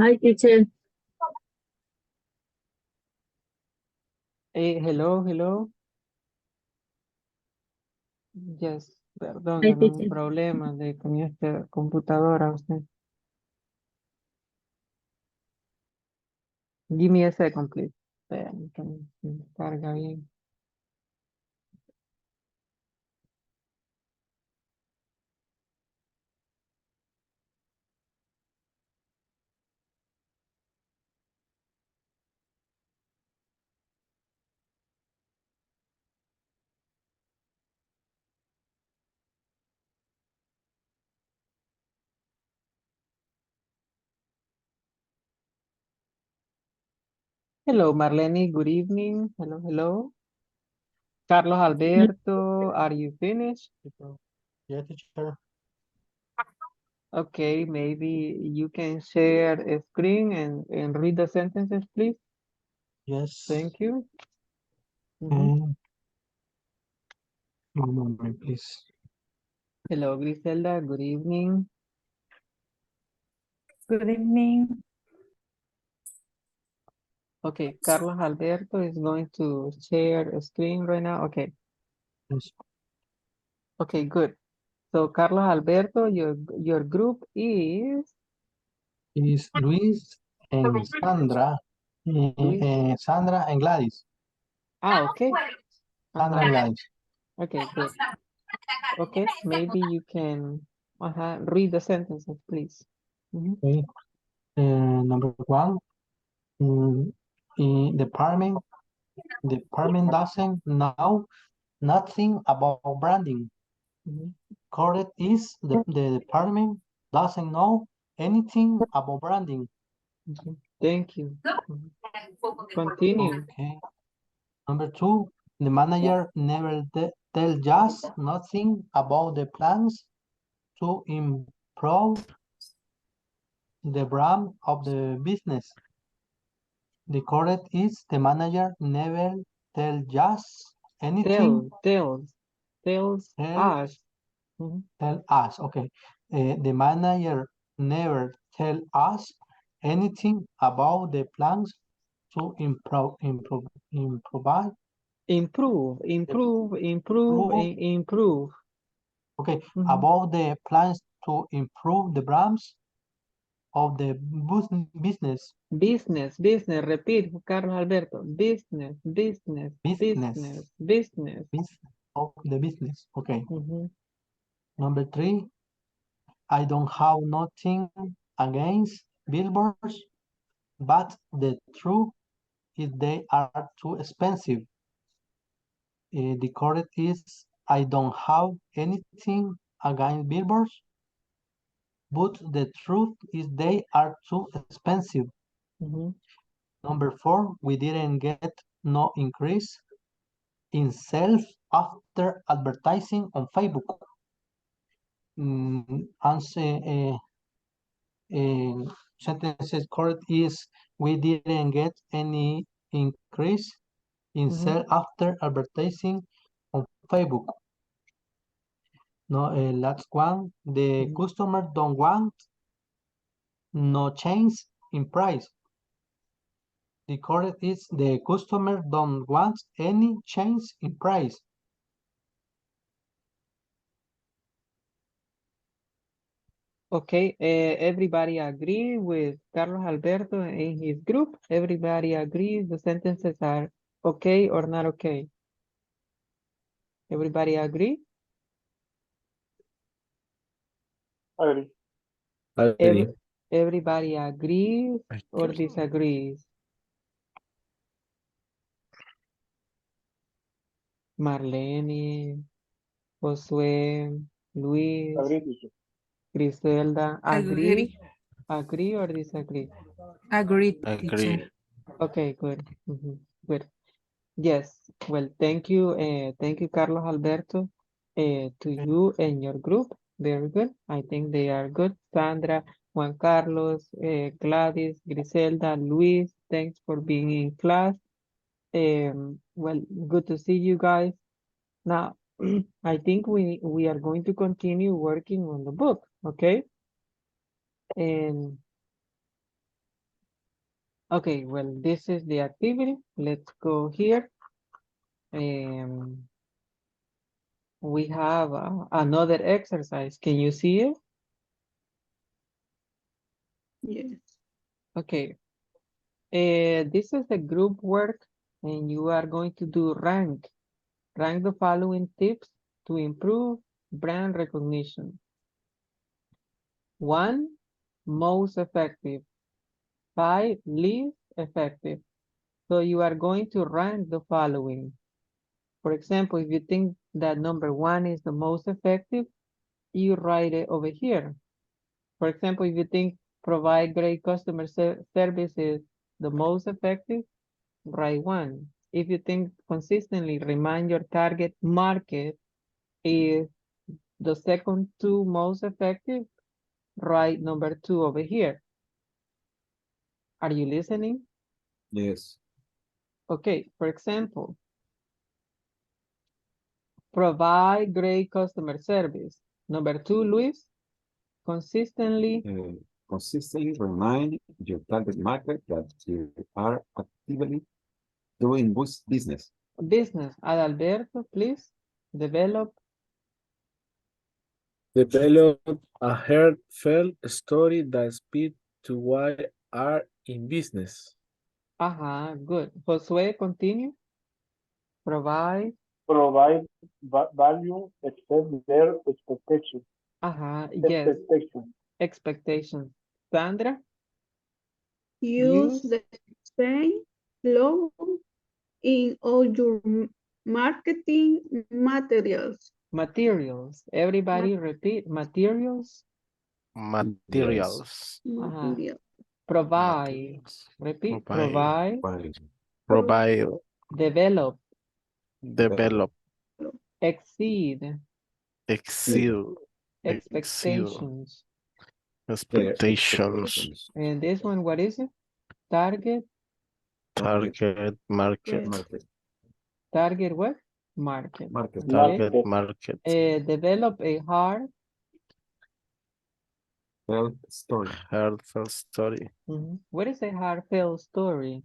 Hi, teacher. Hello, hello. Yes, perdón, Hi, con un teacher. problema con esta computadora. Usted. Give me a second, please. Esperen, que me carga bien. Hello, Marlene. Good evening. Hello, hello. Carlos Alberto, are you finished? Yeah, teacher. Okay, maybe you can share a screen and read the sentences, please. Yes. Thank you. And one moment, please. Hello, Griselda. Good evening. Good evening. Okay, Carlos Alberto is going to share a screen right now. Okay. Yes. Okay, good. So, Carlos Alberto, your group is Is Luis and Sandra. Luis. Sandra and Gladys. Okay. Sandra and Gladys. Okay, good. Okay, maybe you can read the sentences, please. Okay. Number one. In department doesn't know nothing about branding. Mhm, Correct is the department doesn't know anything about branding. mhm. Thank you. Mhm. Continue. Okay. Number two, the manager never tells us nothing about the plans to improve the brand of the business. The correct is the manager never tells us anything. Tells Tell, us. Mhm, tell us. Okay. The manager never tell us anything about the plans to improve Improve, improve, improve, improve. improve. Okay, Mhm. about the plans to improve the brands of the business, Business, repeat, Carlos Alberto. Business, business, business. business of the business. Okay. Mhm. Number three, I don't have nothing against billboards, but the truth is they are too expensive. The correct is I don't have anything against billboards, but the truth is they are too expensive. Mhm. Number four, we didn't get no increase in sales after advertising on Facebook. Answer sentences correct is we didn't get any increase in Mhm. sales after advertising on Facebook. No, last one, the Mhm. customer don't want no change in price. The correct is the customer don't want any change in price. Okay, everybody agree with Carlos Alberto and his group. Everybody agrees the sentences are okay or not okay. Everybody agree? Agree. Every, everybody agrees or disagrees? Marlene, Josué, Luis, Agree, teacher. Griselda, agree? Agree. Agree or disagree? Agree, Agree. teacher. Okay, good. Good. Yes, well, thank you, Carlos Alberto, to you and your group. Very good. I think they are good. Sandra, Juan Carlos, Gladys, Griselda, Luis, thanks for being in class. Well, good to see you guys. Now, I think we are going to continue working on the book, okay? And Okay, well, this is the activity. Let's go here. We have another exercise. Can you see it? Yes. Okay. This is the group work, and you are going to do rank. Rank the following tips to improve brand recognition. 1, most effective. 5, least effective. So you are going to rank the following. For example, if you think that number 1 is the most effective, you write it over here. For example, if you think provide great customer service is the most effective, write 1. If you think consistently remind your target market is the second 2 most effective, write number 2 over here. Are you listening? Yes. Okay, for example, provide great customer service. Number 2, Luis, consistently. Consistently remind your target market that you are actively doing business. Business. Adalberto, please, develop. Develop a heartfelt story that speaks to why are in business. Good. Josué, continue. Provide. Provide value except their expectation. Yes. Expectation. Expectations. Sandra? Use the same logo in all your marketing materials. Materials. Everybody repeat. Materials. Materials. Material. Provide. Repeat. Provide. Provide. Develop. Develop. Exceed. Exceed. Expectations. Expectations. And this one, what is it? Target. Target market. Target what? Market. Target market. Develop a hard. Story. Heartfelt story. What is a heartfelt story?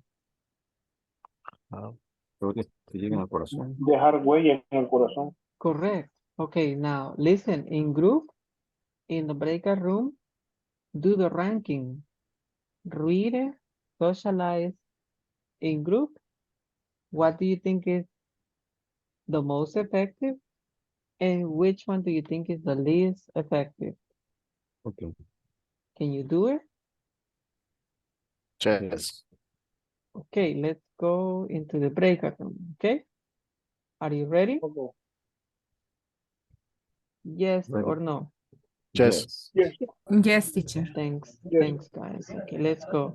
Historias que llegan al corazón. Dejar huella en el corazón. Correct. Okay, now listen, in group, in the breakout room, do the ranking. Read it, socialize in group. What do you think is the most effective? And which one do you think is the least effective? Okay. Can you do it? Yes. Okay, let's go into the breakout room, okay? Are you ready? Okay. Yes Ready. or no? Yes. Yes. Yes, teacher. Thanks, Yes. thanks guys. Okay, let's go.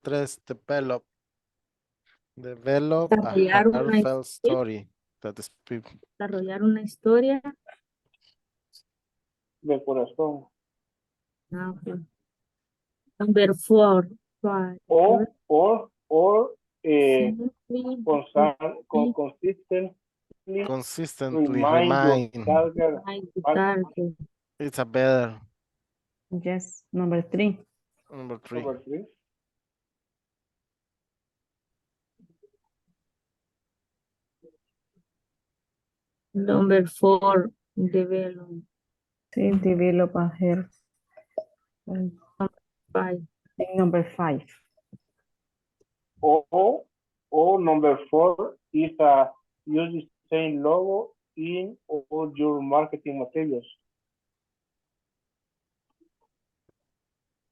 3, develop. Develop a Desarrollar una heartfelt story that speaks. desarrollar una historia. De corazón. Ah, ok. Number 4. Five. Or Simply consistently Consistently remind your remind. target. remind the target. It's a better. Yes, number 3. Number 3. Number 3. Number 4. Develop. Sí, develop a hair. Five. Number 5. Or number 4 is use the same logo in all your marketing materials.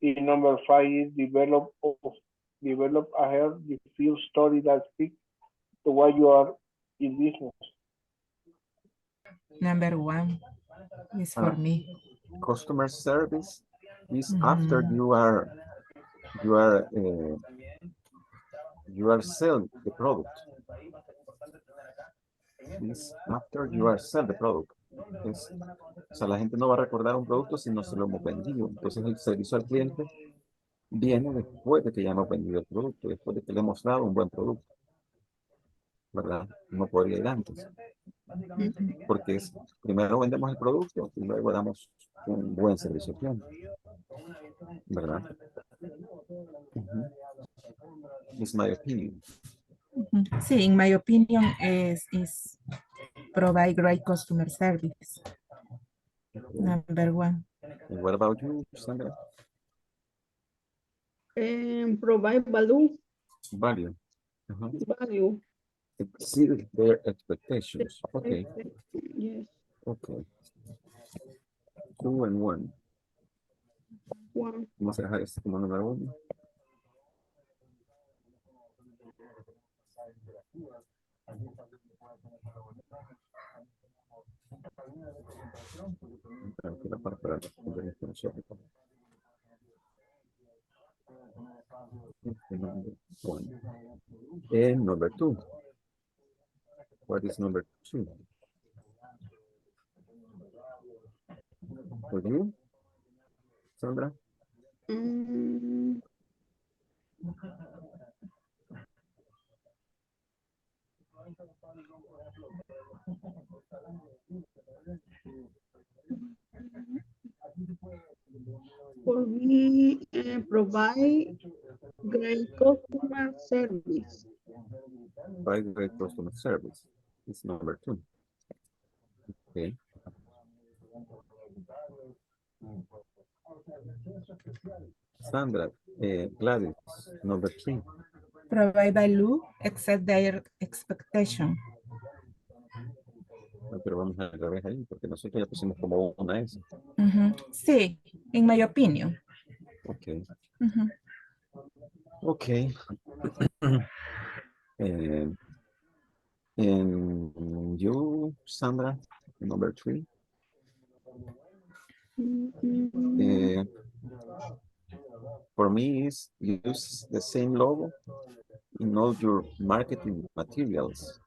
In number 5 is develop a healthy field story that speaks to why you are in business. Number 1 is for me. Customer service is after you are selling the product. Is after you are sell the product. O sea, la gente no va a recordar un producto si no se lo hemos vendido. Entonces el servicio al cliente viene después de que ya hemos vendido el producto, después de que le hemos dado un buen producto, ¿verdad? No podría ir antes. Porque primero vendemos el producto y luego damos un buen servicio al cliente, ¿verdad? It's my opinion. Sí, in my opinion, is provide great customer service. Number 1. And what about you, Sandra? Provide value. Value. Value. Exceed their expectations. Okay. Yes. Okay. 2 and 1. 1. Vamos a dejar este como número 1. Tranquila para poder conocer. Number 1. And number 2. What is number 2? For you, Sandra? For me, provide great customer service. Provide great customer service. It's number 2. Okay. Sandra, Gladys, number 3. Provide value exceed their expectation. Pero vamos a revés ahí, porque nosotros ya pusimos como una S. Sí, in my opinion. Okay. Okay. And you, Sandra, number 3. For me is use the same logo in all your marketing materials.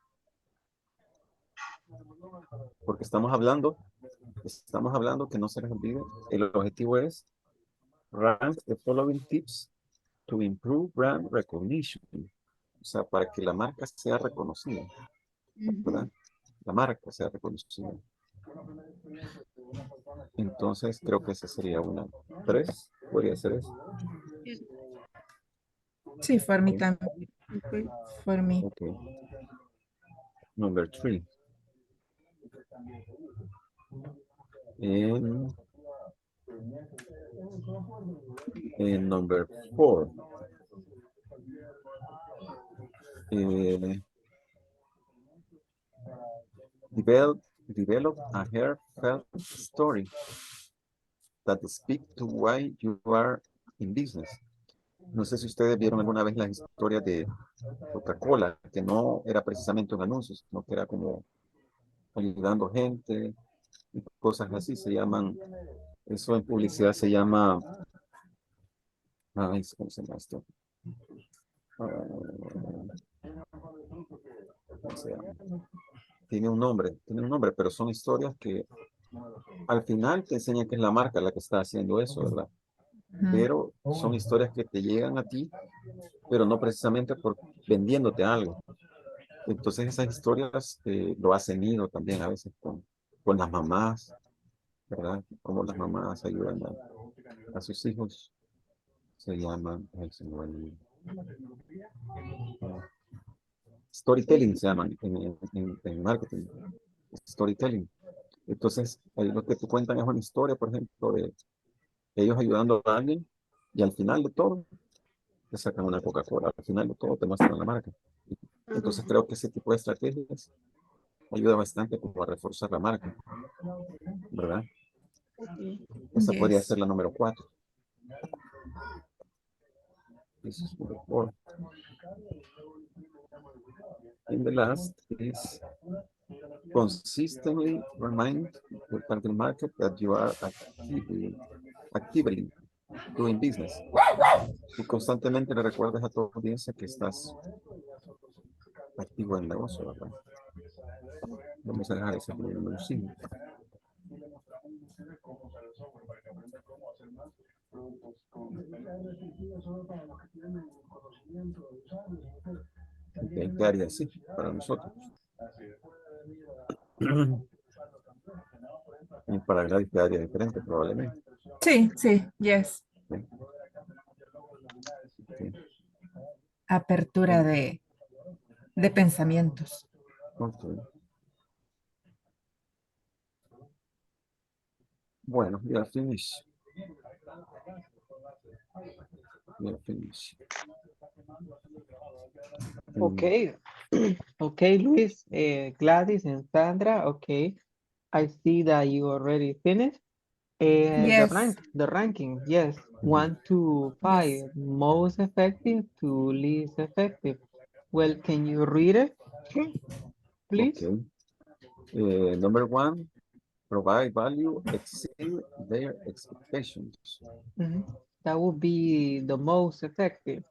Porque estamos hablando que no se les olvide, el objetivo es rank the following tips to improve brand recognition. O sea, para que la marca sea reconocida, ¿verdad? La marca sea reconocida. Entonces, creo que esa sería una 3. Podría ser eso. Sí, for me también. Okay. For me. Okay. Number 3. And number 4. Develop a heartfelt story that speaks to why you are in business. No sé si ustedes vieron alguna vez las historias de Coca-Cola, que no era precisamente un anuncio, sino que era como ayudando gente y cosas así. Se llaman, eso en publicidad se llama, ¿cómo se llama esto? ¿cómo se llama? Tiene un nombre, pero son historias que al final te enseñan que es la marca la que está haciendo eso, ¿verdad? Pero son historias que te llegan a ti, pero no precisamente por vendiéndote algo. Entonces esas historias lo hacen ido también a veces con las mamás, ¿verdad? Cómo las mamás ayudan a sus hijos. Se llaman, ay, se me va el- storytelling, se llaman en marketing. Storytelling. Entonces, ahí lo que te cuentan es una historia, por ejemplo, de ellos ayudando a alguien y al final de todo te sacan una Coca-Cola, al final de todo te muestran la marca. Entonces creo que ese tipo de estrategias ayuda bastante como a reforzar la marca, ¿verdad? Esa podría ser Yes. la número 4. This is number 4. And the last is consistently remind the target market that you are actively doing business. Y constantemente le recuerdas a tu audiencia que estás activo en el negocio, ¿verdad? Vamos a dejar ese número 5. Okay, ¿qué haría así para nosotros? Y para Gladys quedaría diferente probablemente. Sí, sí, yes. Okay. Okay. Apertura de pensamientos. Okay. Bueno, we are finished. We are finished. Okay. Okay, Luis, Gladys and Sandra. Okay. I see that you already finished. Yes. The ranking, yes. 1 to Yes. 5, most effective to least effective. Well, can you read it, please? Okay. Number 1, provide value exceed their expectations. Mhm. That would be the most effective.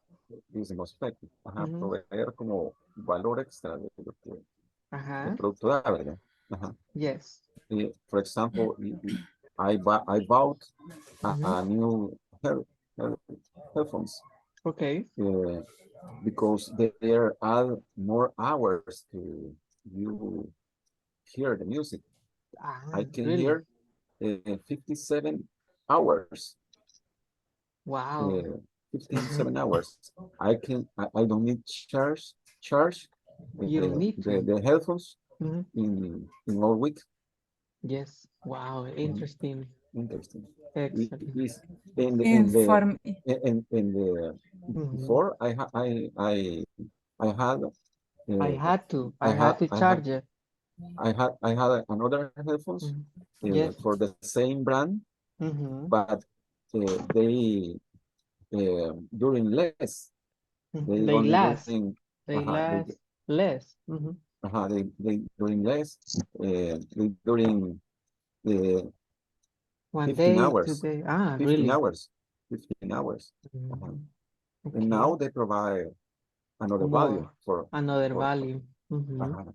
Is the most effective. Ajá, Mhm. proveer como valor extra de lo que el Uh-huh. producto da, ¿verdad? Ajá. Yes. For example, I bought a Mhm. new headphones Okay. because there are more hours to you hear the music. I can Really? hear 57 hours. Wow. 57 hours. I don't need charge You don't need to. the headphones Mhm. in all week. Yes. Wow. Interesting. Interesting. Excellent. Is in the Inform. Mhm. before I had I uh, had to. I I had had to I had charge it. I had another headphones Mhm. Yes. for the same brand, Mhm. but they during less they They only last. doing They last less. Mhm. they doing less they doing the 1 15 day, hours 2 day. 15 Really? hours 15 hours. Mhm. And Okay. now they provide another value More. for Another value. uh,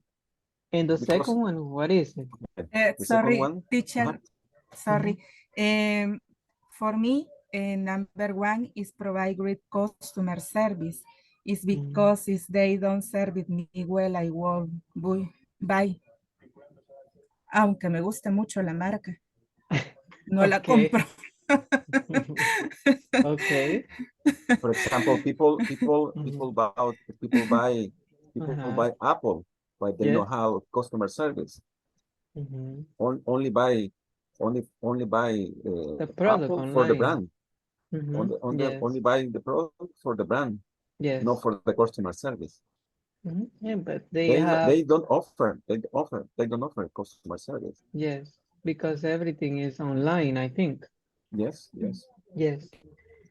And the because second one, what is it? the second Sorry, one teacher. Sorry. For me, number 1 is provide great customer service. It's because if they don't serve me well, I won't buy. Aunque me guste mucho la marca, no la Okay. compro. Okay. for example people Uh-huh. buy Apple, but they know Yes. how customer service Mhm. only buy only buy The product Apple for the online. brand Yes. only buy the product for the brand, not Yes. for the customer service. Yeah, but they have, They don't offer customer service. yes, because everything is online, I think. Yes. Yes.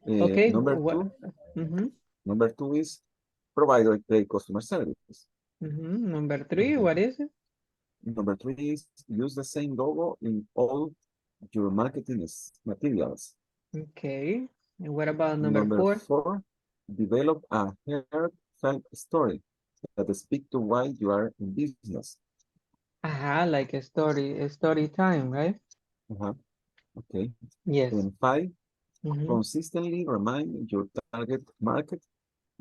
Okay. Number What? two Mm-hmm. number two is provide a great customer service. Number 3, what is it? Number 3 is use the same logo in all your marketing materials. Okay. And what about number Number 4? 4, Develop a heartfelt story that speak to why you are in business. Like a story time, right? Uh-huh. Okay. Yes. And 5, Mhm. consistently remind your target market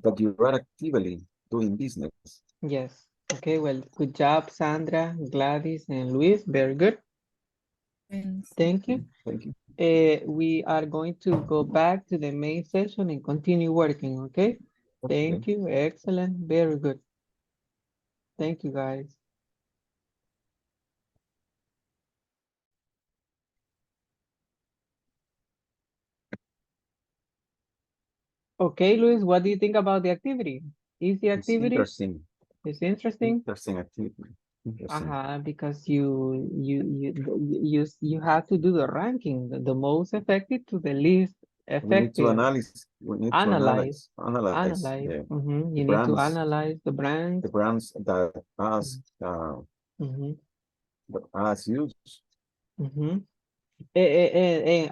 that you are actively doing business. Yes. Okay, well, good job, Sandra, Gladys, and Luis. Very good. Thanks. Thank you. Thank you. We are going to go back to the main session and continue working, okay? Thank you. Excellent. Very good. Thank you, guys. Okay, Luis, what do you think about the activity? Easy It's activity? interesting. It's interesting? Interesting activity. Interesting. Because you have to do the ranking, the most effective to the least We need to effective. analyze. We need to Analyze. analyze You the need to brands, analyze the brands. the brands that us Mhm, that us use. mhm.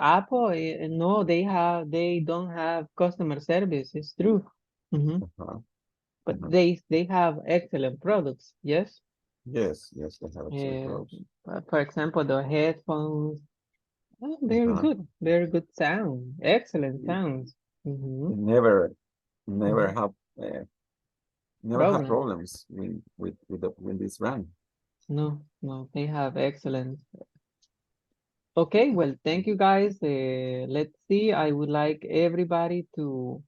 Apple, no, they don't have customer service. It's true. Mhm. Uh-huh. But Uh-huh. they have excellent products. Yes. Yes, yes, they have excellent Uh, products. for example, the headphones. Oh, very Uh-huh. good. Very good sound. Excellent sounds. They Mhm. never have Problem. problems with this brand. No, no, they have excellent. Okay, well, thank you guys. Let's see. I would like everybody to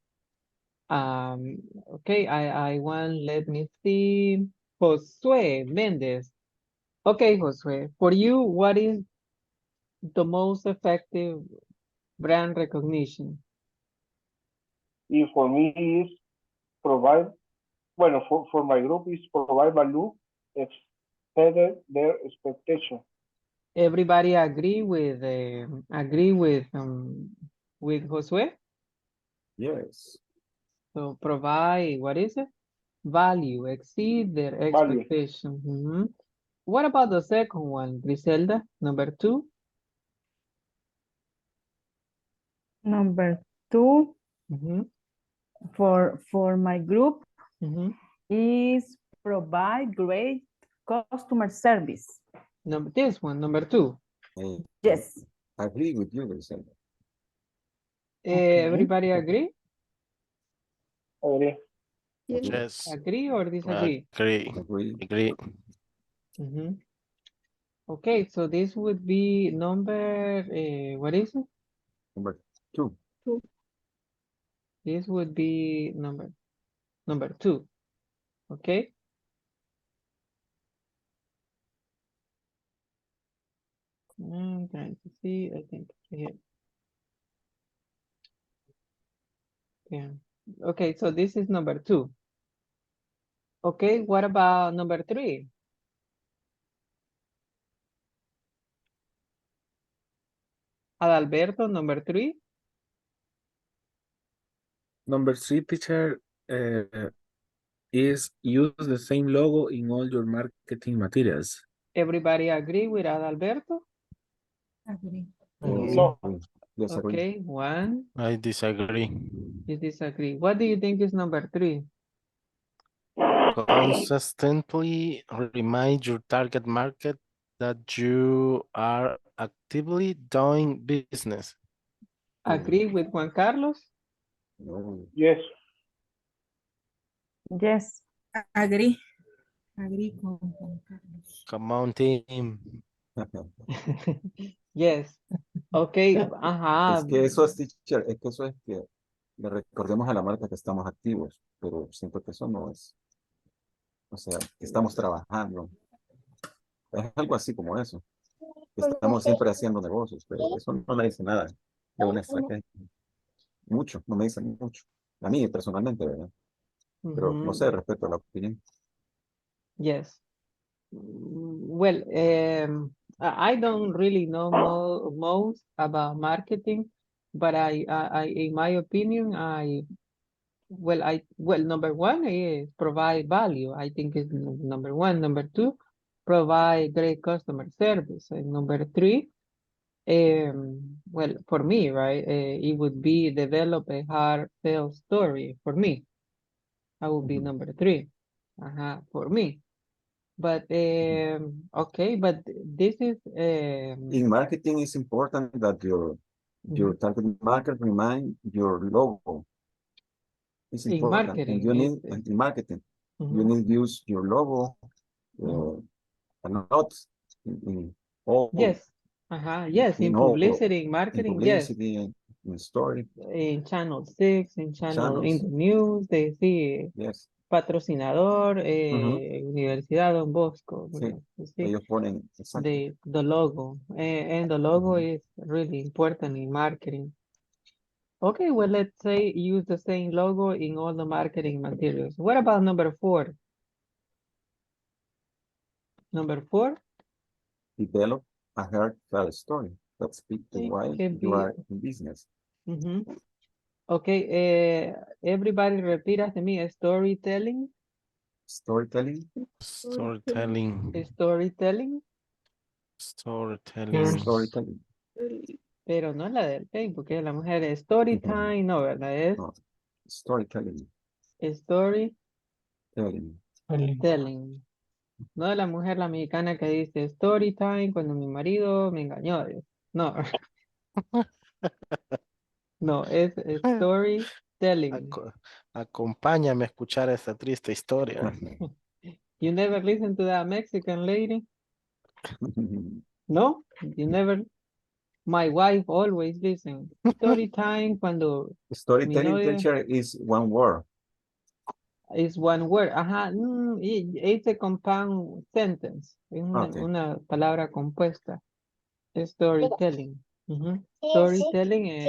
okay, I want, let me see. Josue Mendez. Okay, Josue, for you, what is the most effective brand recognition? Y for me is provide, bueno, for my group is provide value exceeded their expectation. Everybody agree with Josue? Yes. So provide, what is it? Value, exceed their Value. expectation. Mhm. What about the second one, Griselda? Number 2? Number 2 Mhm, for my group mhm. is provide great customer service. This one, number 2. Yes. I agree with you, Vicente. Okay. Everybody agree? Agree. Yes. Agree or disagree? Agree. Agree. Mhm. Okay, so this would be number, what is it? Number 2. This would be number 2. Okay. I'm trying to see, I think here. Yeah. Okay, so this is number 2. Okay, what about number 3? Adalberto, number 3. Number 3, teacher, is use the same logo in all your marketing materials. Everybody agree with Adalberto? Agree. No. Disagree. Okay, 1. I disagree. You disagree. What do you think is number 3? Consistently remind your target market that you are actively doing business. Agree with Juan Carlos? No. Yes. Yes. Agree. Agree con Juan Carlos. Come on, team. Yes. Okay, Es que eso es, teacher, es que eso es que le recordemos a la marca que estamos activos, pero siento que eso no es, o sea, que estamos trabajando. Es algo así como eso, que estamos siempre haciendo negocios, pero eso no me dice nada de una estrategia. Mucho, no me dice mucho. A mí personalmente, ¿verdad? Pero no sé, respeto a la opinión. Yes. Well, I don't really know most about marketing, but in my opinion, number 1 is provide value. I think is number 1. Number 2, provide great customer service. And number 3, Well, for me, right, it would be develop a heartfelt story for me. I would be number 3. For me. But okay, but this is In marketing, it's important that your target market remind your logo. It's in important, and you need marketing in marketing, you need to use your logo a lot in all yes, yes, in all in in marketing, yes. publicity and in story. In channel 6, in Channels. the news, they see Yes. patrocinador, Universidad Don Bosco, Sí. you see, Ellos ponen exacto. the logo, and the logo is really important in marketing. Okay, well, let's say use the same logo in all the marketing materials. What about number 4? Number 4? Develop a heartfelt story that speaks to It why can you be. are in business. Okay, everybody repeat after me, storytelling. Storytelling. Storytelling. Storytelling. Storytelling. Storytelling. Pero no la del Facebook, porque la mujer es story time, no, ¿verdad? Es No. Storytelling. story Telling. telling. No la mujer, la mexicana que dice story time cuando mi marido me engañó. No, no, es storytelling. Acompáñame a escuchar esta triste historia. You never listen to that Mexican lady? No, you never. My wife always listen. Story time cuando mi Storytelling, novia teacher, is one word. is one word. It's a compound sentence. Es una palabra compuesta. Storytelling. Storytelling is,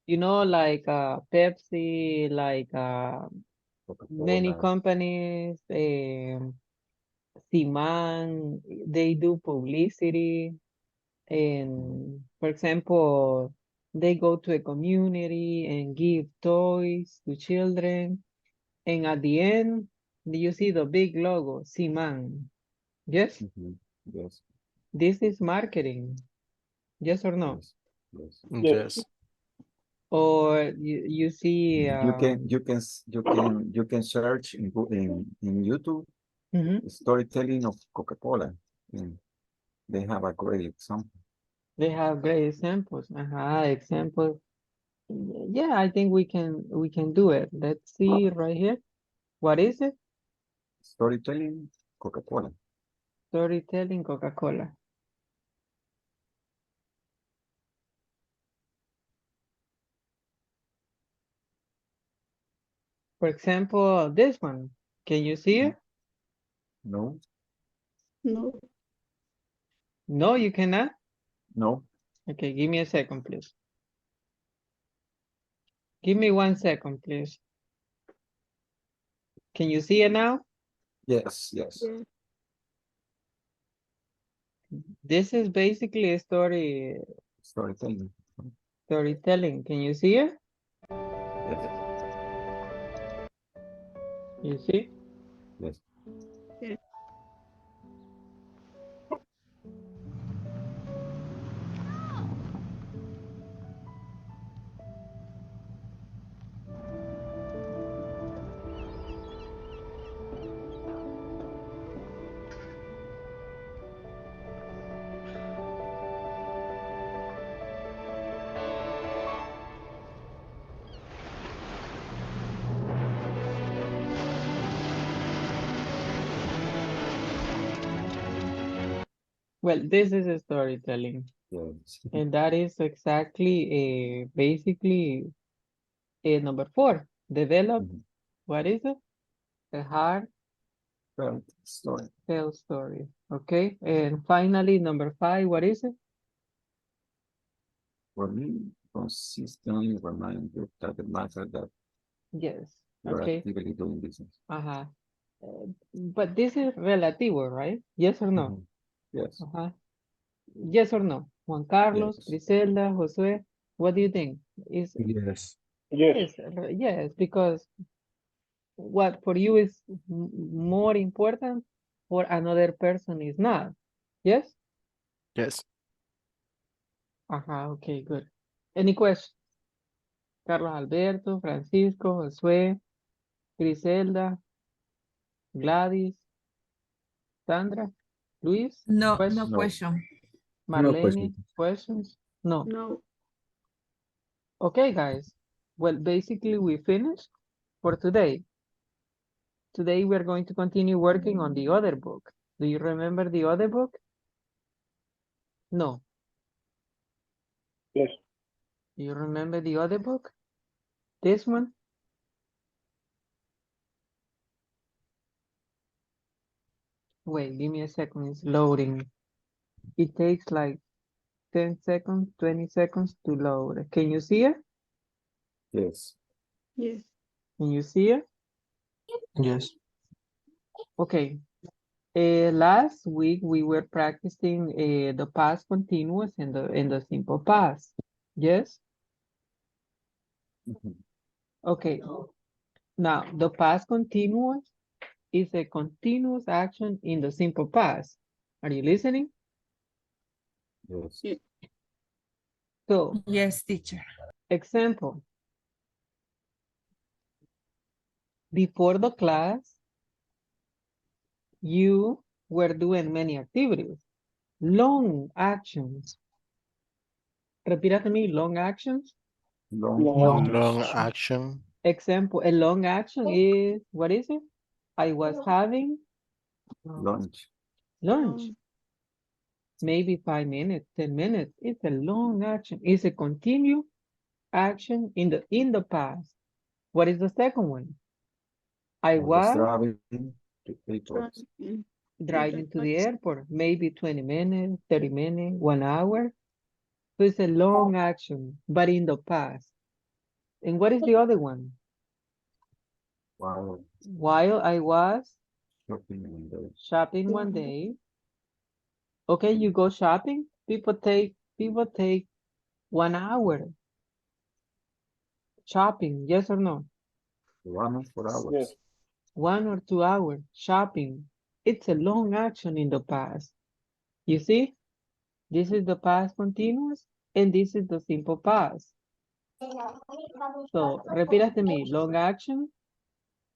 you know, like Pepsi, like many companies, Siman, they do publicity. And for example, they go to a community and give toys to children. And at the end, you see the big logo, Siman. Yes? Yes. This is marketing. Yes or no? Yes. Yes. Or you see you can search in YouTube storytelling of Coca-Cola. They have a great example. they have great examples. Examples. Yeah, I think we can do it. Let's see right here. What is it? Storytelling Coca-Cola. Storytelling Coca-Cola. For example, this one. Can you see it? No. No. No, you cannot? No. Okay, give me a second, please. Give me 1 second, please. Can you see it now? Yes. Yes. This is basically a Storytelling. storytelling. Can you see it? Yes. You see? Yes. Yes. Well, this is a storytelling. Yes. And that is exactly basically number 4. Develop, what is it? A heartfelt Story. story. Okay. And finally, number 5, what is it? For me, consistently remind your target market that Yes. you are Okay. actively doing business. But this is relative, right? Yes or no? Yes. Yes or no? Juan Carlos, Yes. Griselda, Josue, what do you think? Is Yes. yes, because what for you is more important for another person is not. Yes? Yes. Okay, good. Any questions? Carlos Alberto, Francisco, Josué, Griselda, Gladys, Sandra, Luis, No, no questions? No, question. No question. Marlene, questions? No. No. Okay, guys. Well, basically we finished for today. Today we're going to continue working on the other book. Do you remember the other book? No. Yes. Do you remember the other book? This one? Wait, give me a second. It's loading. It takes like 10 seconds, 20 seconds to load. Can you see it? yes. Yes. Can you see it? Yes. Okay. Last week we were practicing the past continuous and the simple past. Yes? Mhm. Okay. Now, the past continuous is a continuous action in the simple past. Are you listening? Yes. Yes. So, Yes, teacher. example. Before the class, you were doing many activities, long actions. Repeat after me, long actions. Long Long action. Example, a long action is, what is it? I was having lunch. lunch. Maybe 5 minutes, 10 minutes. It's a long action. It's a continued action in the past. What is the second one? I I was was driving to airport. driving to the airport, maybe 20 minutes, 30 minutes, 1 hour. So it's a long action, but in the past. And what is the other one? While While I was shopping one day. shopping one day. Okay, you go shopping. People take 1 hour shopping. Yes or no? 1 or 4 hours. Yes. 1 or 2 hours shopping. It's a long action in the past. You see, this is the past continuous and this is the simple past. So repeat after me. Long action,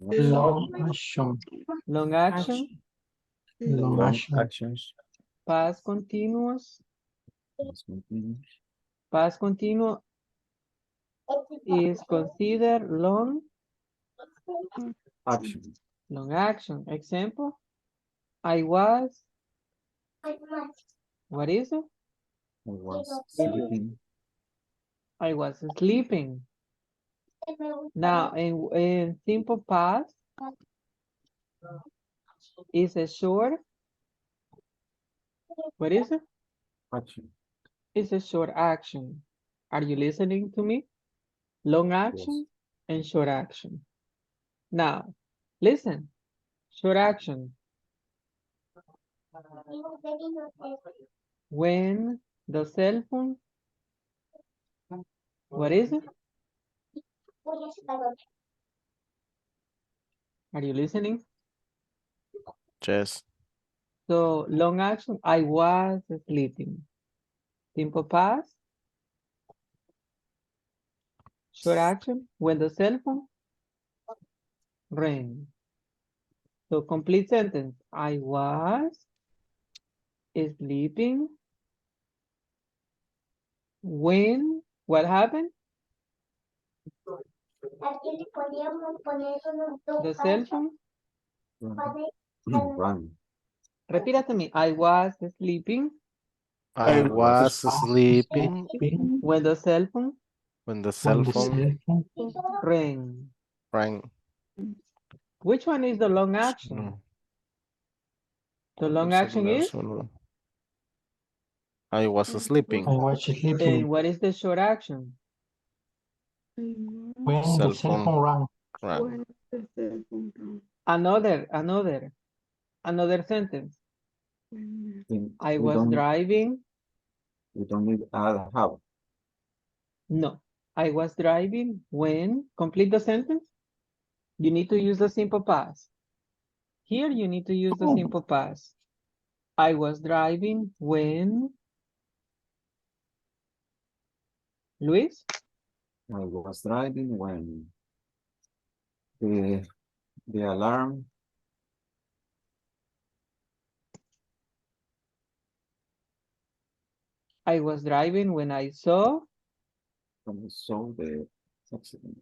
Long action. long action, Long Long action. actions. past continuous. Let's continue. Past continuous is considered long Action. action. Example, I was, what is it? I was sleeping. I was sleeping. Now, in simple past is a short, what is it? Action. It's a short action. Are you listening to me? Long Yes. action and short action. Now, listen, short action. When the cell phone, what is it? Are you listening? Yes. So long action, I was sleeping. Simple past, short action, when the cell phone rang. So complete sentence, I was sleeping when, what happened? The cell phone, Run. repeat after me, I was sleeping I was Sleeping. sleeping when the cell phone when the When cell the phone cell phone rang. rang. Which one is the long action? No, The long el action celular is? solo. I was I sleeping. was sleeping. And what is the short action? When Cell the cell phone phone rang. rang. Another sentence. I We was don't driving. we don't need add how. No, I was driving when, complete the sentence. You need to use the simple past. Here you need to use the simple past. I was driving when Luis? I was driving when the alarm I was driving when I saw. saw the accident.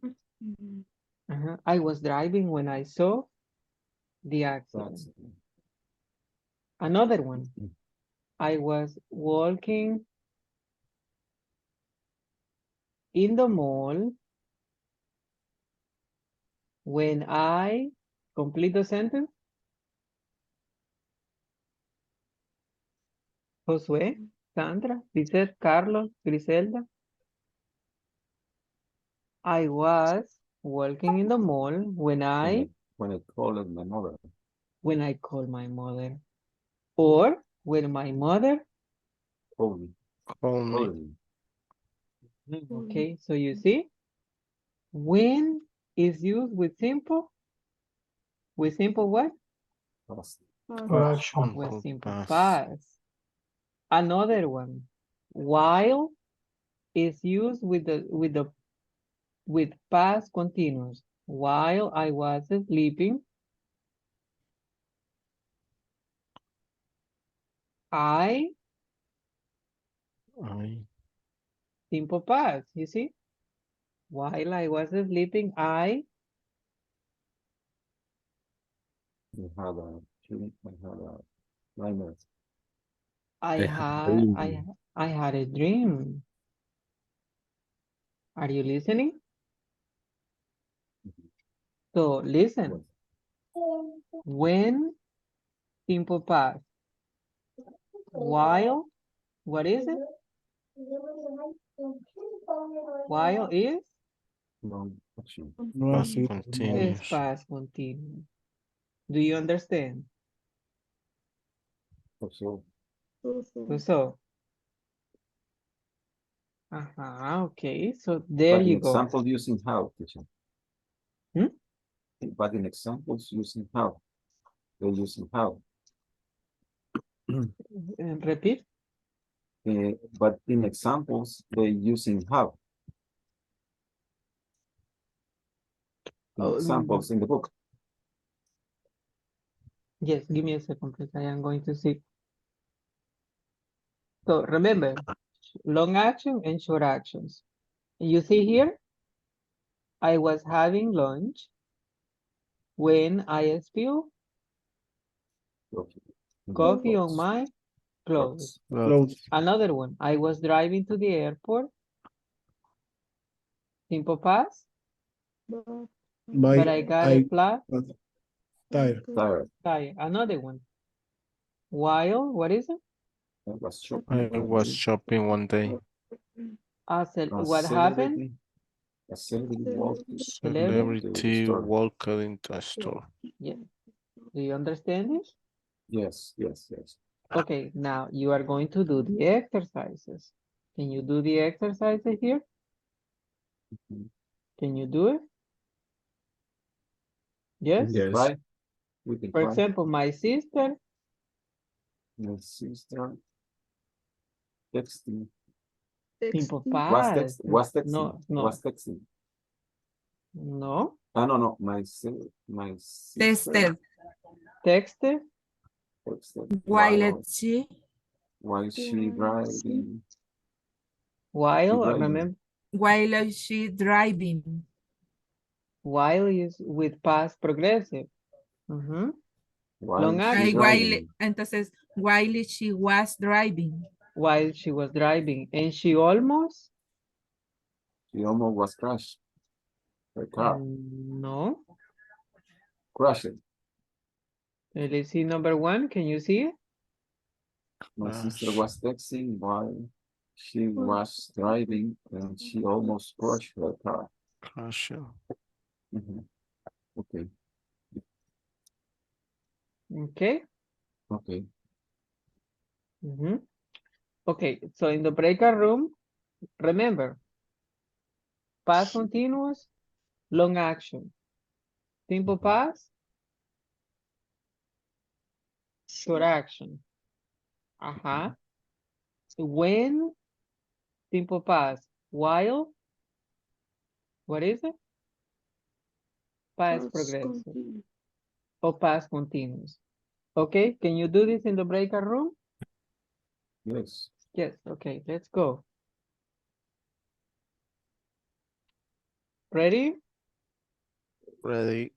I was driving when I saw the accident. Accident. Another one. I was walking in the mall when I complete the sentence. Josué, Sandra, Lisette, Carlos, Griselda. I was walking in the mall when I called my mother. When I called my mother. Or when my mother. Call me. Okay, so you see, when is used with simple? With simple what? Past. Action. With simple past. Another one. While is used with past continuous. While I was sleeping, I simple past, you see? While I was sleeping, I had a nightmare. I had a dream. Are you listening? So listen. When simple past. While, what is it? While is? Action. Is past continuous. Do you understand? So. So. Okay, so there you go. Example using how, teacher. But in examples using how. They're using how. Repeat. But in examples, they're using how. Examples in the book. Yes, give me a second, please. I am going to see. So remember, long action and short actions. You see here, I was having lunch when I spilled coffee on my clothes. Another one, I was driving to the airport. Simple past. But I got a flat Tire. tire. Another one. While, what is it? I was shopping one day. What happened? A Celebrity walked into a store. Yeah. Do you understand this? Yes. Okay, now you are going to do the exercises. Can you do the exercises here? Can you do it? Yes? Right? For example, my sister. Texting. Simple past. Was texting. No. Was texting. No. No. My sister. Texted. While she driving. Remember. While she driving. While is with past progressive. Long action. Entonces, while she was driving. While she was driving. And she almost was crashed. Her car. No. Crashed. Let's see number one. Can you see it? My sister was texting while she was driving and she almost crashed her car. Okay. Okay, so in the breakout room, remember, past continuous, long action. Simple past, short action. When, simple past, while, what is it? Past Past progressive continuous. or past continuous. Okay, can you do this in the breakout room? Yes. Yes, okay, let's go. Ready? Ready.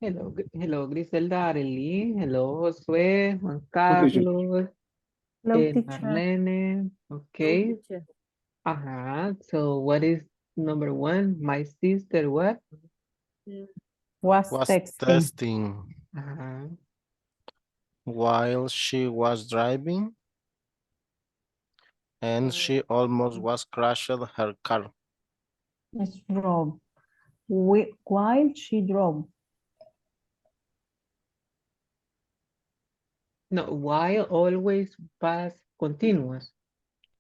Hello, hello Griselda, Arely, hello Josué, Juan Good teacher. Carlos, Hello, teacher. Marlene, okay. So what is number one? My sister, what? Was Was texting. testing Uh-huh. while she was driving and she almost was crashed her car. It's drove. While she drove. No, while always past continuous.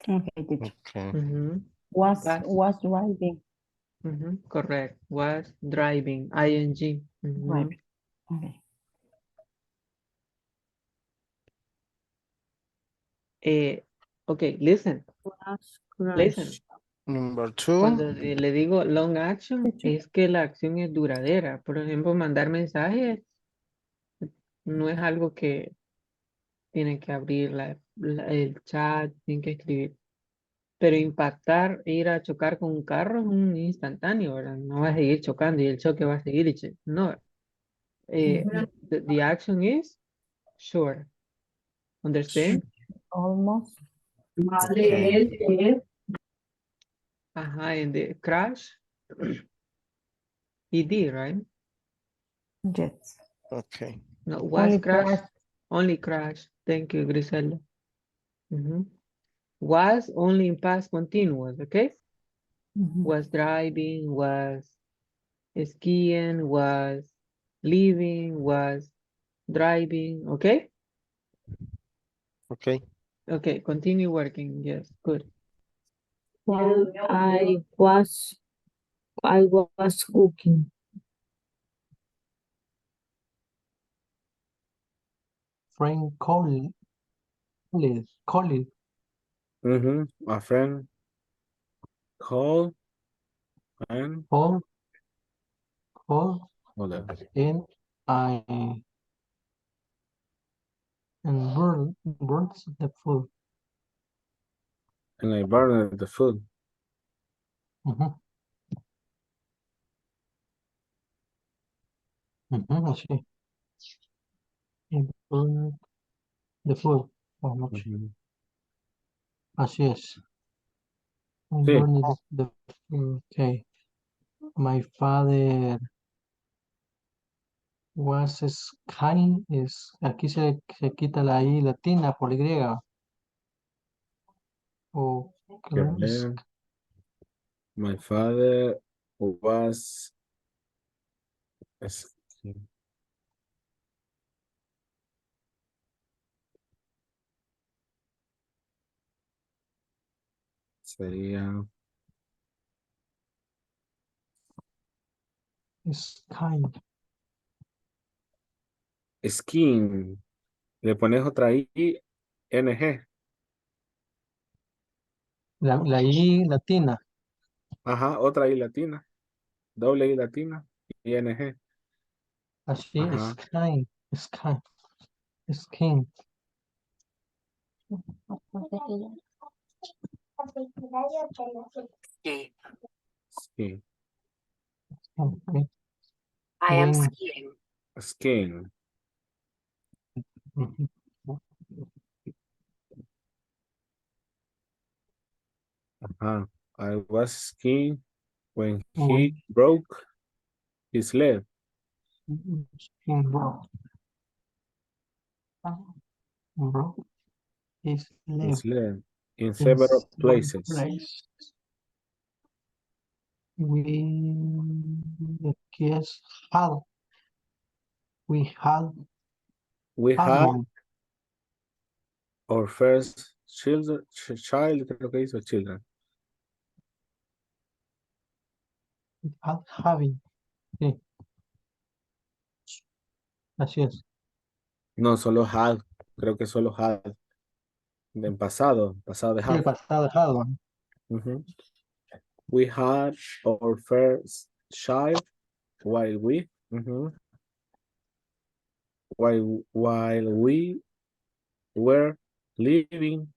Okay, teacher. Okay. Mhm. Was Past. driving. Correct. Was driving. ing. Driving. Okay. Okay, listen. Was Listen. crash. Number two. Cuando le digo long action, Teacher. es que la acción es duradera. Por ejemplo, mandar mensajes no es algo que tiene que abrir el chat, tiene que escribir. Pero impactar, ir a chocar con un carro es un instantáneo, ¿verdad? No va a seguir chocando y el choque va a seguir. No. The action is short. Understand? Almost. Okay. And the crash, he did, right? Yes. Okay. No, was Only crash, crash. only crash. Thank you, Griselda. Was only in past continuous, okay? Was driving, was skiing, was living, was driving, okay? Okay. Okay, continue working, yes, good. Well, I was cooking. Friend colleague, A friend call and call, hold on. and I and burns the food. And I burned the food. Así. And burn the food. Much. Así es. And Sí. burn the food. Okay. My father was kind. Aquí se quita la I latina por Y. O Quiero ver. My father was sería is kind. skin. Le pones otra I, NG. La I latina. Ajá, otra I latina. Doble I latina. ING. Así es Ajá. kind. Es kind. Es kind. Skin. Okay. I am When skiing. Skin. Ajá. I was skiing when he broke his leg. Broke his leg His leg in in several one places. place. We the kids had we had We had had one. our first child, creo que hizo children. We had having. Sí. Así es. No, solo had. Creo que solo had. En pasado de Sí, el have. pasado dejado. We had our first child while we while we were living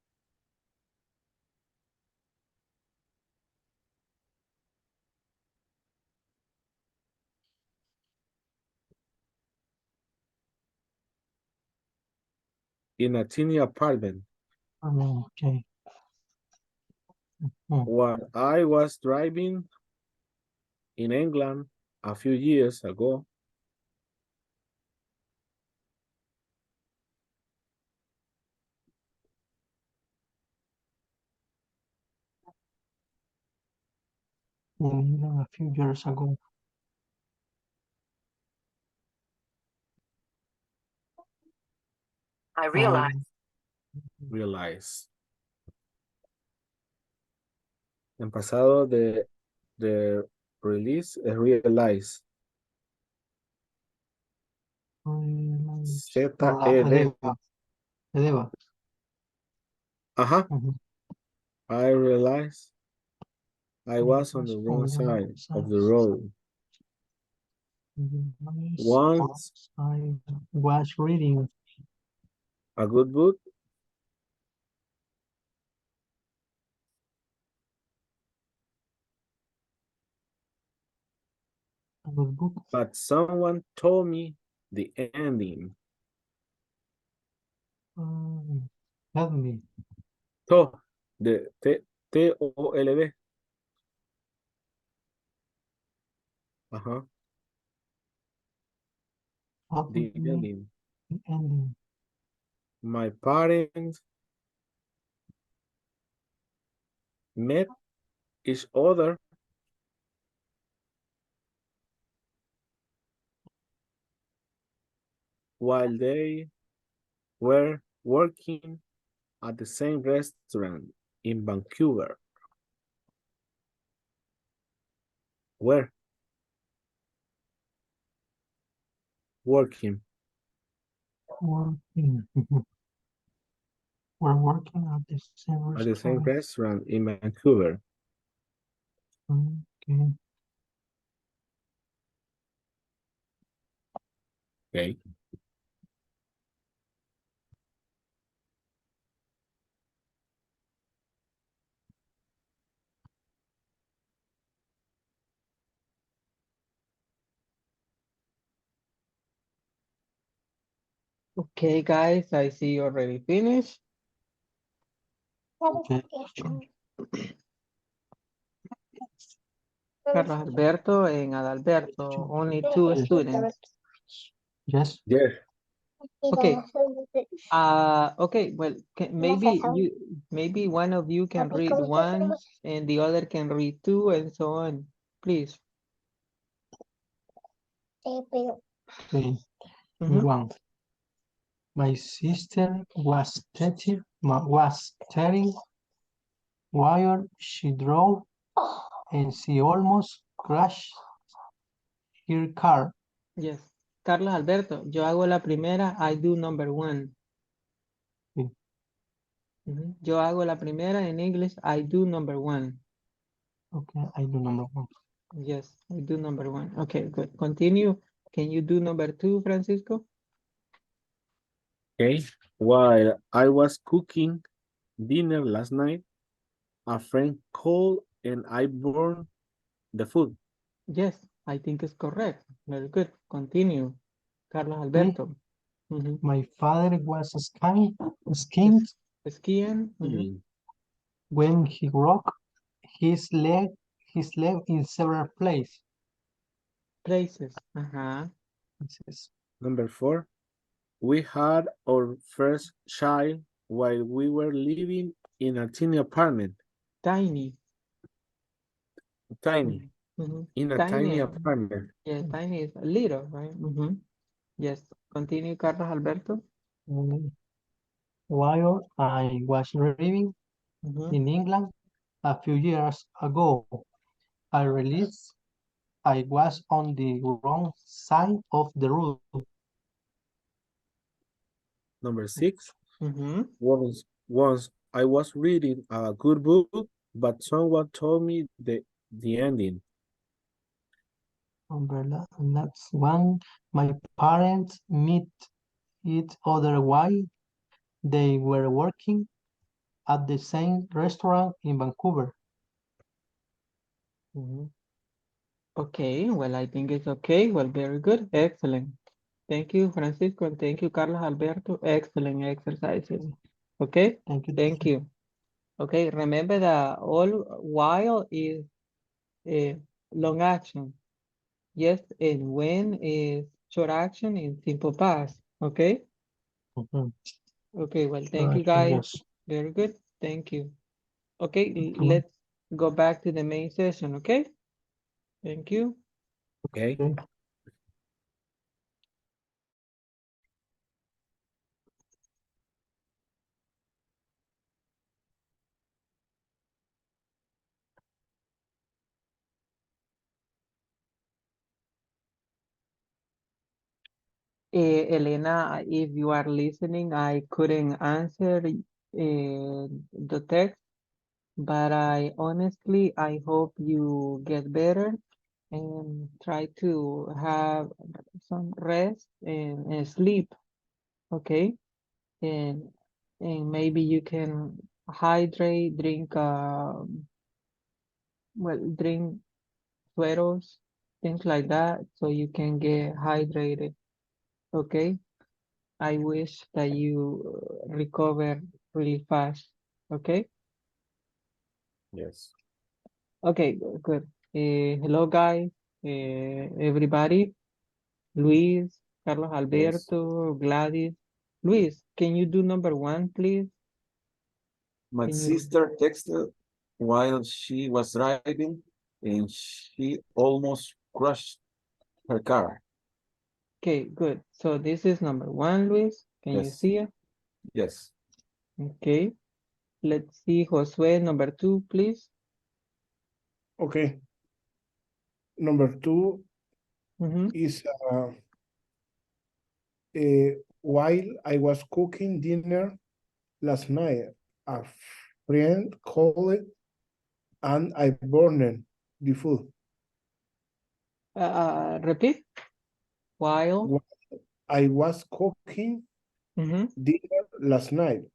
in a tiny apartment. Okay. While I was driving in England a few years ago, A few years ago. I realized. En pasado de release es realize. Z-E-D. Edeva. Ajá. I realized I was on the wrong side of the road. Once I was reading a good book, a good book. but someone told me the ending. Help me. De T-O-L-D. Ajá. What The would be ending. the ending? My parents met each other while they were working at the same restaurant in Vancouver. Where? Working Working. We're working at the same at the same restaurant. restaurant in Vancouver. Okay. Okay. Okay, guys, I see you already finished. Okay. Carlos Alberto and Adalberto, only two Yes. students. Yes. Yes. Okay. Okay, well, maybe one of you can read one and the other can read two and so on. Please. Okay. Mhm. One. My sister was telling while she drove and she almost crashed her car. Yes. Carlos Alberto, yo hago la primera, I do number one. Sí. Yo hago la primera en English, I do number one. Okay, I do number one. Yes, I do number one. Okay, good. Continue. Can you do number two, Francisco? Okay. While I was cooking dinner last night, a friend called and I burned the food. Yes, I think it's correct. Very good. Continue. Carlos Three. Alberto. My father was skiing Skiing. when he broke his leg in several places. Number 4. We had our first child while we were living in a tiny apartment. Tiny. Tiny. In a tiny apartment. Yeah, tiny is little, right? Yes. Continue, Carlos Alberto. While I was living in England a few years ago, I realized I was on the wrong side of the road. Number 6. Once I was reading a good book, but someone told me the ending. Umbrella. And that's when my parents meet each other while they were working at the same restaurant in Vancouver. Okay, well, I think it's okay. Well, very good. Excellent. Thank you, Francisco, and thank you, Carlos Alberto. Excellent exercises. Okay, thank you. Okay, remember that all while is a long action. Yes, and when is short action in simple past. Okay. Okay, well, thank you, guys. Yes. Very good. Thank you. Okay, let's go back to the main session. Okay. Thank you. Okay. Elena, if you are listening, I couldn't answer the text, but I hope you get better and try to have some rest and sleep, okay? And maybe you can hydrate, drink drink sueros, things like that, so you can get hydrated, okay? I wish that you recover really fast, okay? Yes. Okay, good. Hello, guys. Everybody. Luis, Carlos Yes. Alberto, Gladys. Luis, can you do number one, please? My Can you? sister texted while she was driving and she almost crushed her car. Okay, good. So this is number one, Luis. Can you Yes. see it? Yes. Okay. Let's see Josue, number two, please. Okay. Number two Mhm. is while I was cooking dinner last night, a friend called and I burned the food. Repeat. While. While I was cooking Mhm. dinner last night,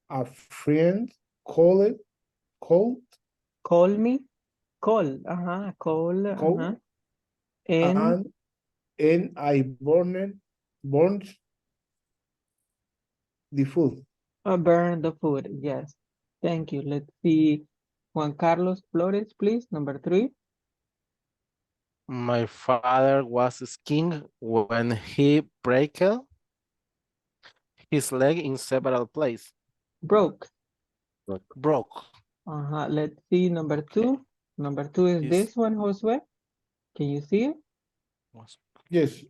a friend called Call me. Call. Call. called And and I burned the food. burn the food. Yes. Thank you. Let's see. Juan Carlos Flores, please. Number three. My father was skiing when he broke his leg in several places. Broke. Broke. Let's see number Okay. two. Number two is His this one, Josue. Can you see it? was Yes,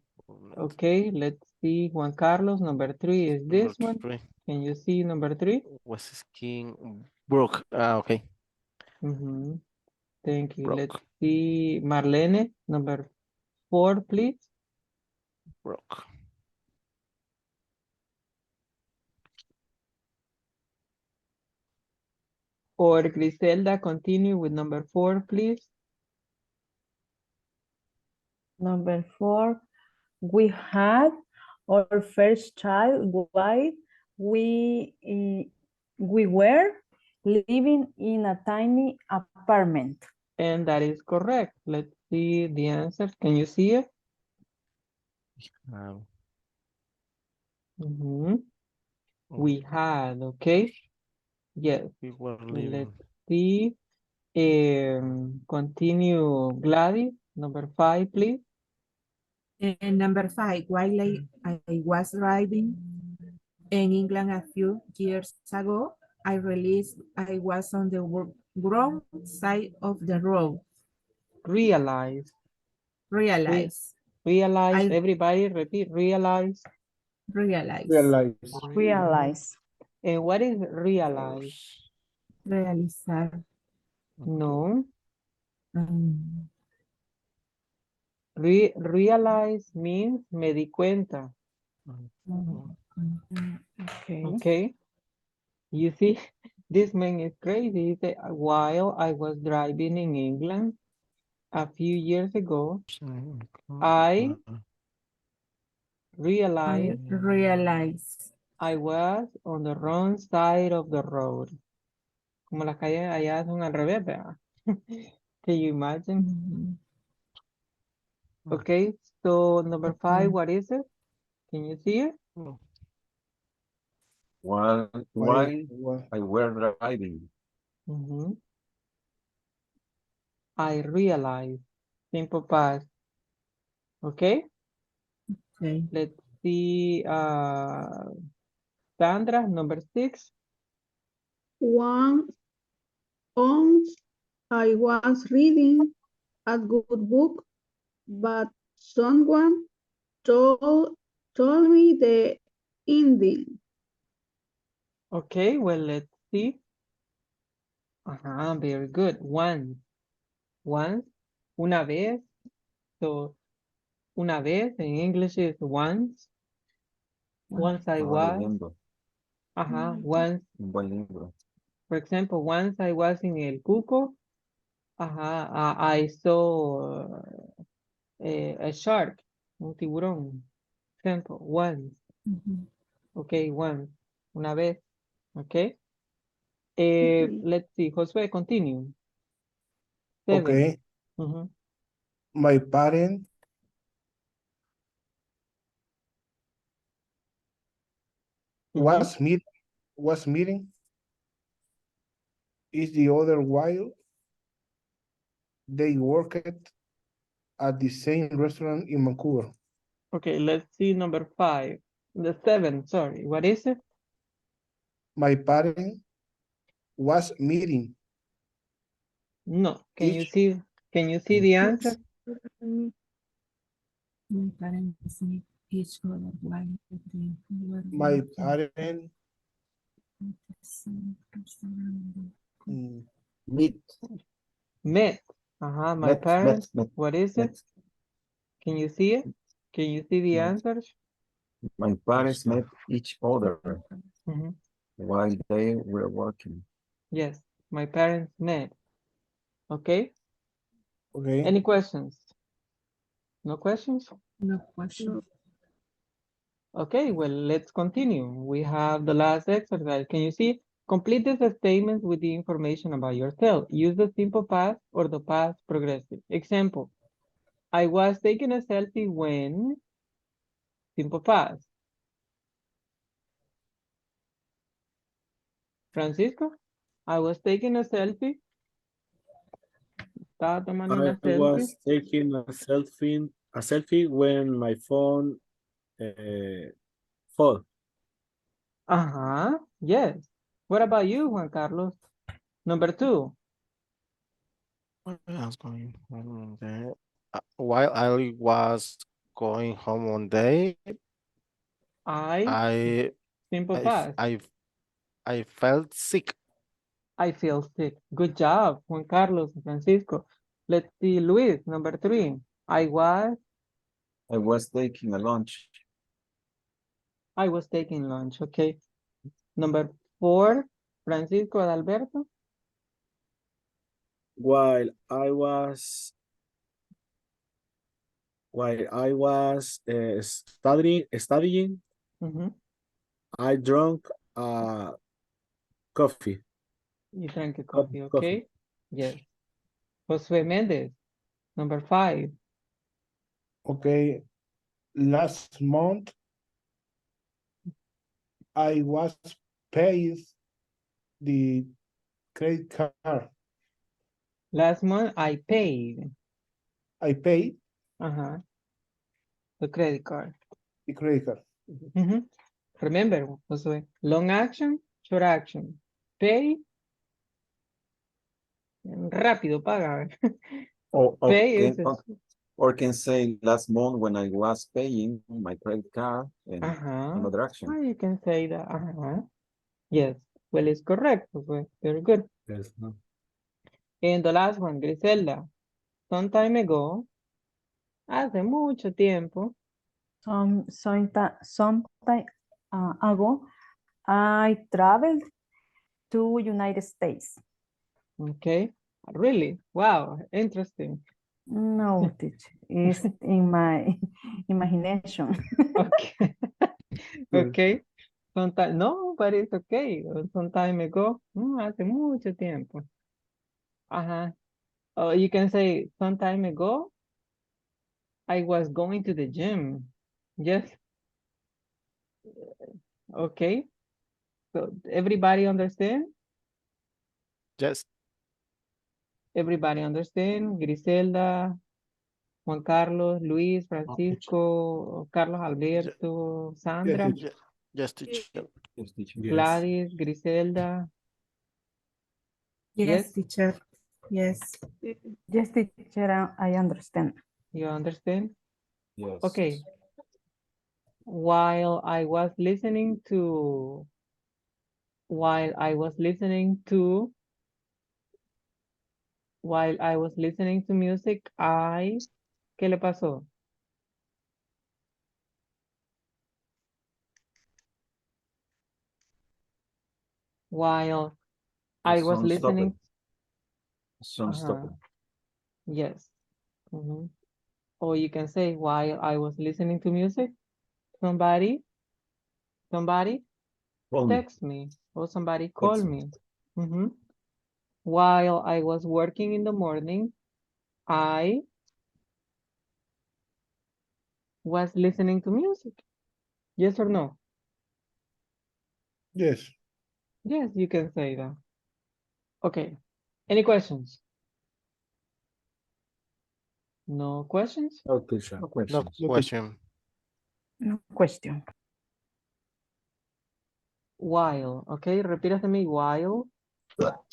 Okay, let's see Juan Carlos. Number three is number this one. three Can you see number three? was skiing. Broke. Okay. Mhm. Thank you. Let's Broke. see Marlene. Number four, please. Broke. Or Griselda, continue with number four, please. Number four, we had our first child while we were living in a tiny apartment. And that is correct. Let's see the answer. Can you see it? Um, Mhm. We had, okay. Yes. we were Let's living. see. Continue, Gladys. Number five, please. And number five, while I was driving in England a few years ago, I was on the wrong side of the road. Realize. Realize. Realize. I Everybody repeat. Realize. realize. realize. Realize. And what is realize? Force. Realizar. No. Mm, Realize means me di cuenta. Okay. Okay. You see, this man is crazy. He said, while I was driving in England a few years ago, I I realized realize. I was on the wrong side of the road. Como las calles allá son al revés, ¿verdad? Can you imagine? Mhm. Okay, so number five, Okay. what is it? Can you see it? While While I were driving. Mhm. I realized. Simple past. Okay, Okay. let's see. Sandra, number six. Once, once I was reading a good book, but someone told me the ending. Okay, well, let's see. Very good. Once, una vez. So, una vez in English is once. Once I Estaba was. leyendo Once, un buen libro. for example, once I was in El Cuco. I saw a shark, un tiburón. Example, once. Mhm. Okay, once. Una vez. Okay. Okay. Let's see. Josué, continue. Seven. okay, Mhm. my parent Mhm. was meeting is the other while they worked at the same restaurant in Vancouver. Okay, let's see number 5. The 7, sorry. What is it? My parent was meeting No. Can you each see the answer? My parents meet each other while they were my working parent at the same restaurant. mm, Meet, Met. My parents. met. What is it? Can you see it? Can you see the answers? My parents met each other Mhm. while they were working. Yes, my parents met. Okay. okay. Any questions? No questions? No question. Okay, well, let's continue. We have the last exercise. Can you see? Complete these statements with the information about yourself. Use the simple past or the past progressive. Example, I was taking a selfie when, simple past. Francisco, I was taking a selfie. Estaba tomando una I selfie. was taking a selfie when my phone fall. Yes. What about you, Juan Carlos? Number 2. I was going home one day. While I was going home one day, I, I simple I f- past. I f- I felt sick. I feel sick. Good job, Juan Carlos and Francisco. Let's see, Luis, number 3. I was taking a lunch was taking lunch, okay. Number 4, Francisco Adalberto. While I was studying, Mhm. I drank coffee. You drank a Cup coffee, of coffee. okay? Yes. Josue Mendez, number 5. Okay, last month I was paid the credit card. Last month, I paid. I paid The credit card. the credit card. Mhm. Remember, Josue, long action, short action. Pay, rápido, paga. or, Pay is, or can say last month when I was paying my credit card and another action. you can say that. Yes, well, it's correct, Josue. Very good. Yes, no. And the last one, Griselda. Some time ago, hace mucho tiempo. Some time ago, I traveled to United States. Okay, really? Wow, interesting. No, teacher, it's in my imagination. Okay, okay. Sometime, no, but it's okay. Some time ago, hace mucho tiempo. You can say some time ago, I was going to the gym. Yes, okay. So everybody understand? Yes. Everybody understand? Griselda, Juan Carlos, Luis, Francisco, Carlos Ye- Alberto, Yes, Sandra, teacher. Yes, teacher. Yes, teacher. Yes. Gladys, Griselda. Yes, Yes, teacher. Yes. Yes, teacher, I understand. you understand? Yes. Okay. While I was listening to, while I was listening to, while I was listening to music, ¿qué le pasó? While I was Sun stopped. listening, Sun stopped. yes. Or you can say while I was listening to music, somebody Call me. text me or somebody call Text me. While I was working in the morning, I was listening to music. Yes or no? Yes. Yes, you can say that. Okay. Any questions? No questions? No, teacher. No No questions. question. No question. While, okay, repeat after me, while,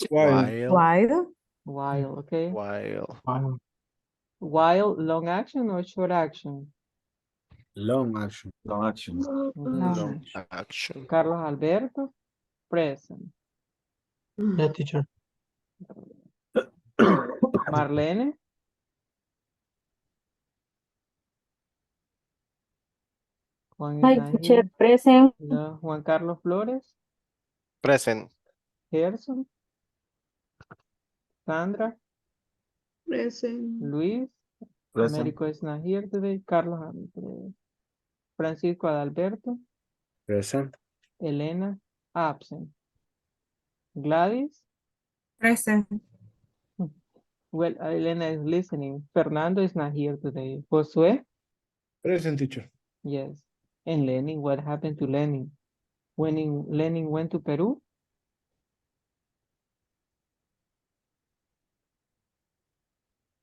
While, While, okay. While. While, long action or short action? Long action. Long action. Okay. Long action. Carlos Alberto, present. Yes, teacher. Marlene. Juan is Hi, not teacher, here. present. No. Juan Carlos Flores, Present. Gerson, Sandra, Present. Luis, Present. Américo is not here today. Carlos, Francisco Adalberto, Present. Elena, absent. Gladys, Present. well, Elena is listening. Fernando is not here today. Josue, present teacher. yes. And Lenin, what happened to Lenin? When Lenin went to Peru?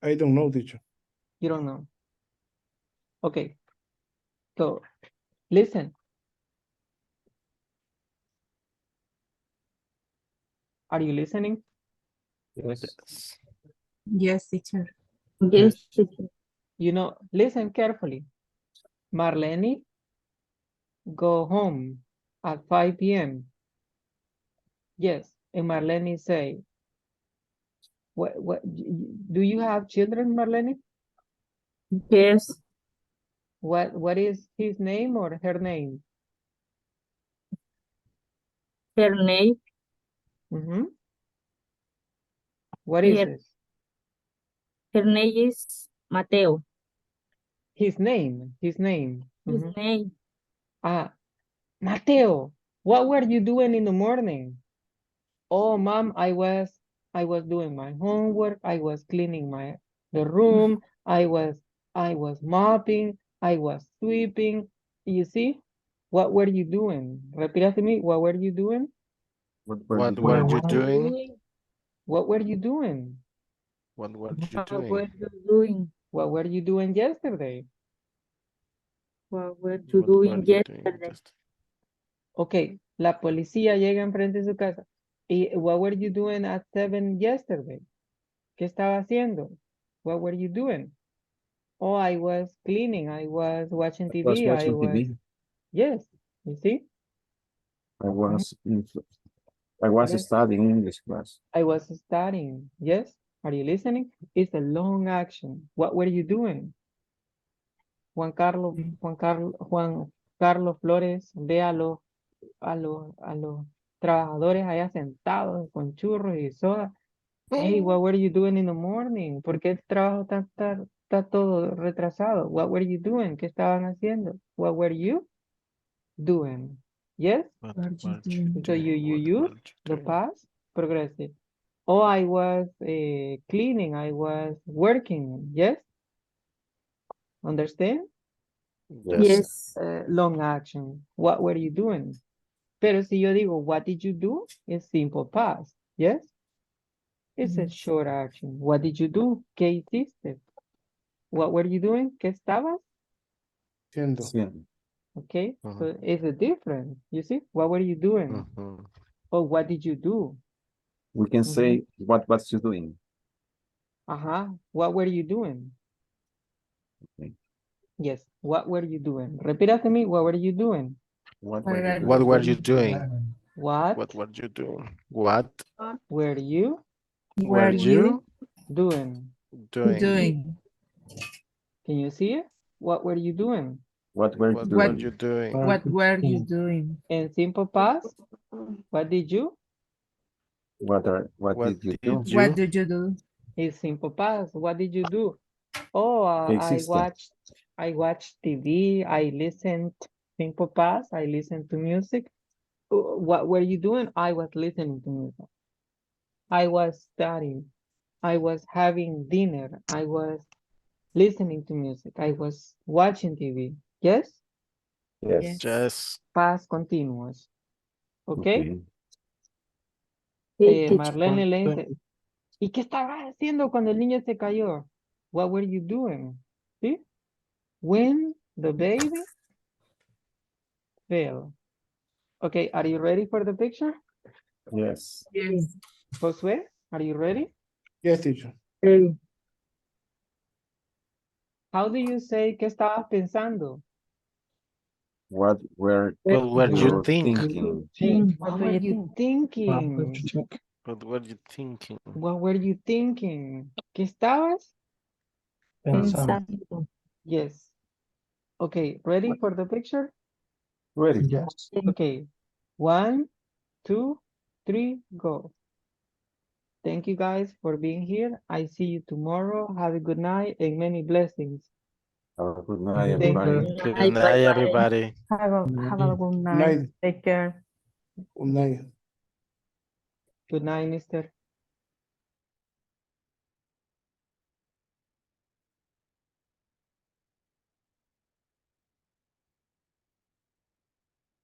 I don't know teacher. You don't know. Okay. So, listen. Are you listening? Yes. Yes. Yes, teacher. Yes, teacher. You know, listen carefully. Marlene, go home at 5 p.m. Yes. And Marlene say, what, do you have children, Marlene? Yes, What is his name or her name? her name, Mm-hmm. What is her, it? her name is Mateo. His name. His Mhm. name, Ah, Mateo, what were you doing in the morning? Oh, mom, I was doing my homework. I was cleaning the room. I was mopping. I was sweeping. You see, what were you doing? Repeat after me. What were you doing? What were you What were doing? you doing? What were you doing? What were you What were doing? you doing? What were you doing yesterday? What were you What were doing you doing? yesterday? Okay, la policía llega enfrente de su casa. ¿Y what were you doing at 7 yesterday? ¿Qué estaba haciendo? What were you doing? Oh, I was cleaning. I was watching I was TV. watching TV. Yes, you see? I was I was Yes. studying English class. I was studying. Yes. Are you listening? It's a long action. What were you doing? Juan Carlos Flores, ve a los trabajadores allá sentados con churros y soda. Hey, what were you doing in the morning? ¿Por qué el trabajo está todo retrasado? What were you doing? ¿Qué estaban haciendo? What were you doing? Yes? What Were were you you doing? So you doing? What use were you the doing? past progressive. Oh, I was cleaning. I was working. Yes? Understand? Yes. Yes, Long action. What were you doing? Pero si yo digo, what did you do? It's simple past. Yes? It's a Yes. short action. What did you do? ¿Qué hiciste? What were you doing? ¿Qué estabas? Siendo. Haciendo. Okay, Mhm. so it's a difference. You see, what were you doing? Mhm. Or what did you do? We can say what was you doing? What were you doing? Okay. Yes, what were you doing? Repeat after me, what were you doing? What What were you are doing? What were you doing? doing? What What were you doing? What were you were you doing? doing? Doing? Can you see it? What were you doing? What were you What What were doing? you doing? What were you doing? In simple past, what did you? What What did you did do? you? What did you do? It's simple past. What did you do? Oh, ¿Qué hiciste? I watched TV. I listened. Simple past. I listened to music. What were you doing? I was listening to music. I was studying. I was having dinner. I was listening to music. I was watching TV. Yes? Yes. Yes. Yes. Past continuous. Okay? Okay. Marlene le dice, ¿y qué estabas haciendo cuando el niño se cayó? What were you doing? ¿Sí? When the baby fell. Okay, are you ready for the picture? Yes. Yes. Josué, are you ready? Yes, teacher. How do you say qué estabas pensando? What were What were you you thinking? thinking? What were you thinking? What were you thinking? What were you thinking? ¿Qué estabas? Pensando. Yes. Okay, ready for the picture? Ready. Yes. Okay, 1, 2, 3, go. Thank you guys for being here. I see you tomorrow. Have a good night and many blessings. Have a good night, Thank everybody. you. Good night, everybody. Have a good night. Night. Take care. Good night. Good night, mister.